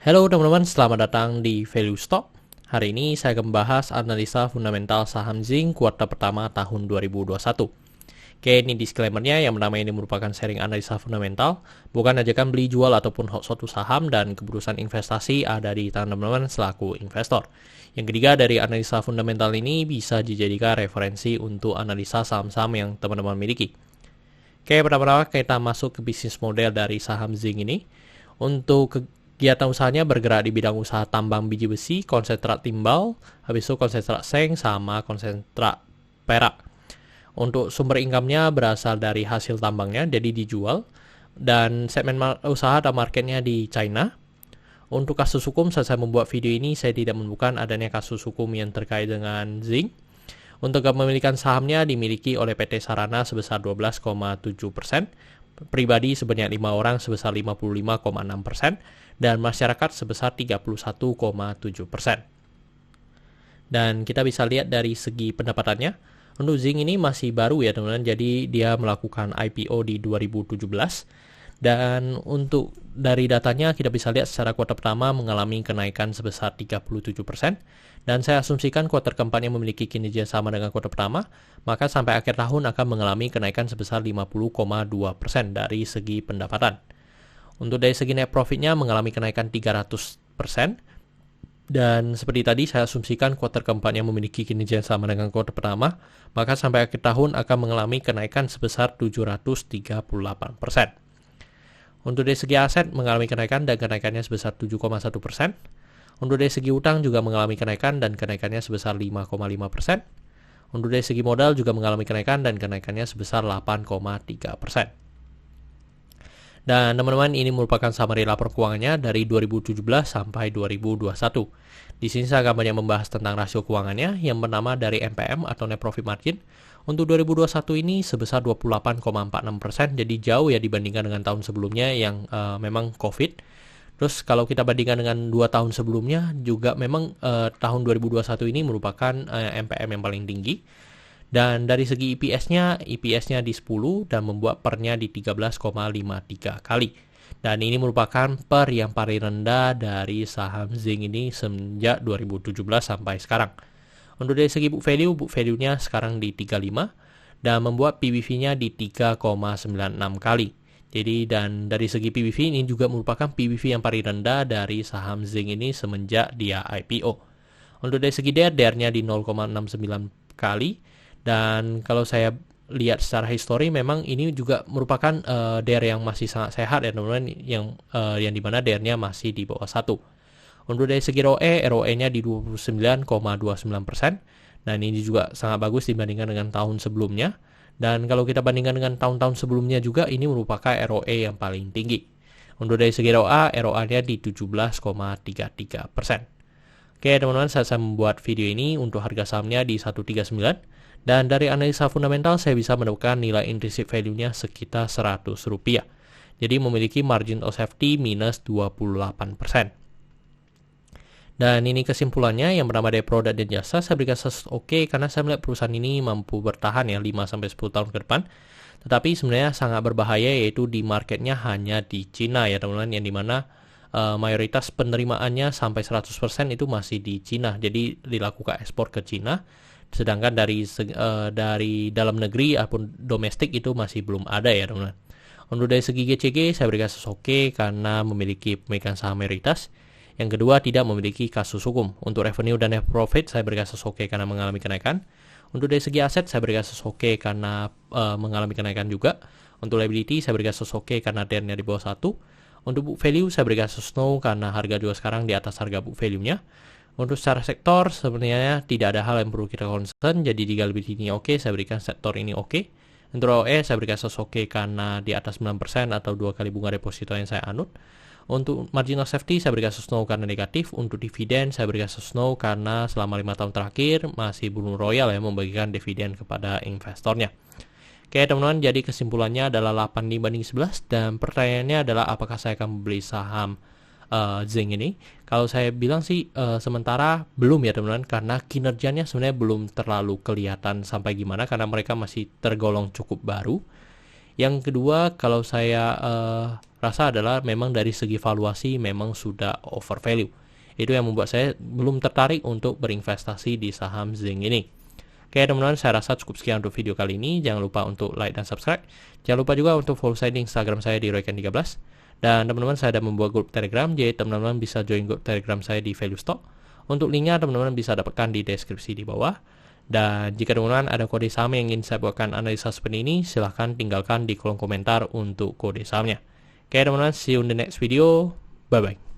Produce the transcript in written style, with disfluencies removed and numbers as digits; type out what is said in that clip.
Halo teman-teman, selamat datang di Value Stock. Hari ini saya akan membahas analisa fundamental saham Zing kuartal pertama tahun 2021. Oke, ini disclaimer-nya yang pertama ini merupakan sharing analisa fundamental, bukan ajakan beli jual ataupun suatu saham dan keputusan investasi ada di tangan teman-teman selaku investor. Yang ketiga, dari analisa fundamental ini bisa dijadikan referensi untuk analisa saham-saham yang teman-teman miliki. Oke, pertama-tama kita masuk ke bisnis model dari saham Zing ini. Untuk kegiatan usahanya bergerak di bidang usaha tambang biji besi, konsentrat timbal, habis itu konsentrat seng, sama konsentrat perak. Untuk sumber income-nya berasal dari hasil tambangnya, jadi dijual. Dan segmen usaha atau marketnya di China. Untuk kasus hukum, saat saya membuat video ini, saya tidak menemukan adanya kasus hukum yang terkait dengan Zing. Untuk kepemilikan sahamnya dimiliki oleh PT Sarana sebesar 12,7%, pribadi sebanyak 5 orang sebesar 55,6%, dan masyarakat sebesar 31,7%. Dan kita bisa lihat dari segi pendapatannya, untuk Zing ini masih baru ya teman-teman, jadi dia melakukan IPO di 2017. Dan untuk dari datanya kita bisa lihat secara kuartal pertama mengalami kenaikan sebesar 37%. Dan saya asumsikan kuartal keempatnya memiliki kinerja sama dengan kuartal pertama, maka sampai akhir tahun akan mengalami kenaikan sebesar 50,2% dari segi pendapatan. Untuk dari segi net profitnya mengalami kenaikan 300%. Dan seperti tadi saya asumsikan kuartal keempatnya memiliki kinerja sama dengan kuartal pertama, maka sampai akhir tahun akan mengalami kenaikan sebesar 738%. Untuk dari segi aset mengalami kenaikan dan kenaikannya sebesar 7,1%. Untuk dari segi utang juga mengalami kenaikan dan kenaikannya sebesar 5,5%. Untuk dari segi modal juga mengalami kenaikan dan kenaikannya sebesar 8,3%. Dan teman-teman, ini merupakan summary lapor keuangannya dari 2017 sampai 2021. Di sini saya akan banyak membahas tentang rasio keuangannya yang bernama dari NPM atau Net Profit Margin. Untuk 2021 ini sebesar 28,46%, jadi jauh ya dibandingkan dengan tahun sebelumnya yang memang COVID. Terus kalau kita bandingkan dengan 2 tahun sebelumnya juga memang tahun 2021 ini merupakan NPM yang paling tinggi. Dan dari segi EPS-nya di 10 dan membuat pernya di 13,53 kali. Dan ini merupakan per yang paling rendah dari saham Zing ini semenjak 2017 sampai sekarang. Untuk dari segi book value-nya sekarang di 35 dan membuat PBV-nya di 3,96 kali. Jadi dan dari segi PBV ini juga merupakan PBV yang paling rendah dari saham Zing ini semenjak dia IPO. Untuk dari segi DER-nya di 0,69 kali. Dan kalau saya lihat secara histori memang ini juga merupakan DER yang masih sangat sehat ya teman-teman, yang dimana DER-nya masih di bawah 1. Untuk dari segi ROE-nya di 29,29%. Dan ini juga sangat bagus dibandingkan dengan tahun sebelumnya. Dan kalau kita bandingkan dengan tahun-tahun sebelumnya juga ini merupakan ROE yang paling tinggi. Untuk dari segi ROA-nya di 17,33%. Oke teman-teman, saya membuat video ini untuk harga sahamnya di 139. Dan dari analisa fundamental saya bisa menemukan nilai intrinsic value-nya sekitar Rp100. Jadi memiliki margin of safety minus 28%. Dan ini kesimpulannya, yang bernama dari produk dan jasa saya berikan status oke karena saya melihat perusahaan ini mampu bertahan ya 5-10 tahun ke depan. Tetapi sebenarnya sangat berbahaya yaitu di marketnya hanya di Cina ya teman-teman, yang dimana mayoritas penerimaannya sampai 100% itu masih di Cina. Jadi dilakukan ekspor ke Cina. Sedangkan dari dalam negeri ataupun domestik itu masih belum ada ya teman-teman. Untuk dari segi GCG saya berikan kasus oke karena memiliki pemilikan saham mayoritas. Yang kedua, tidak memiliki kasus hukum. Untuk revenue dan net profit saya berikan kasus oke karena mengalami kenaikan. Untuk dari segi aset saya berikan kasus oke karena mengalami kenaikan juga. Untuk liability saya berikan kasus oke karena DER-nya di bawah 1. Untuk book value saya berikan kasus no karena harga juga sekarang di atas harga book value-nya. Untuk secara sektor sebenarnya tidak ada hal yang perlu kita concern, jadi di liability ini oke, saya berikan sektor ini oke. Untuk ROE saya berikan kasus oke karena di atas 9% atau 2 kali bunga deposito yang saya anut. Untuk margin of safety saya berikan kasus no karena negatif. Untuk dividen saya berikan kasus no karena selama 5 tahun terakhir masih belum royal ya membagikan dividen kepada investornya. Oke teman-teman, jadi kesimpulannya adalah 8:11 dan pertanyaannya adalah apakah saya akan membeli saham Zing ini. Kalau saya bilang sih sementara belum ya teman-teman, karena kinerjanya sebenarnya belum terlalu kelihatan sampai gimana karena mereka masih tergolong cukup baru. Yang kedua, kalau saya rasa adalah memang dari segi valuasi memang sudah over value. Itu yang membuat saya belum tertarik untuk berinvestasi di saham Zinc ini. Oke teman-teman, saya rasa cukup sekian untuk video kali ini. Jangan lupa untuk like dan subscribe. Jangan lupa juga untuk follow saya di Instagram saya di Royken13. Dan teman-teman, saya ada membuat grup Telegram, jadi teman-teman bisa join grup Telegram saya di Value Stock. Untuk linknya teman-teman bisa dapatkan di deskripsi di bawah. Dan jika teman-teman ada kode saham yang ingin saya buatkan analisa seperti ini, silahkan tinggalkan di kolom komentar untuk kode sahamnya. Oke teman-teman, see you in the next video. Bye-bye.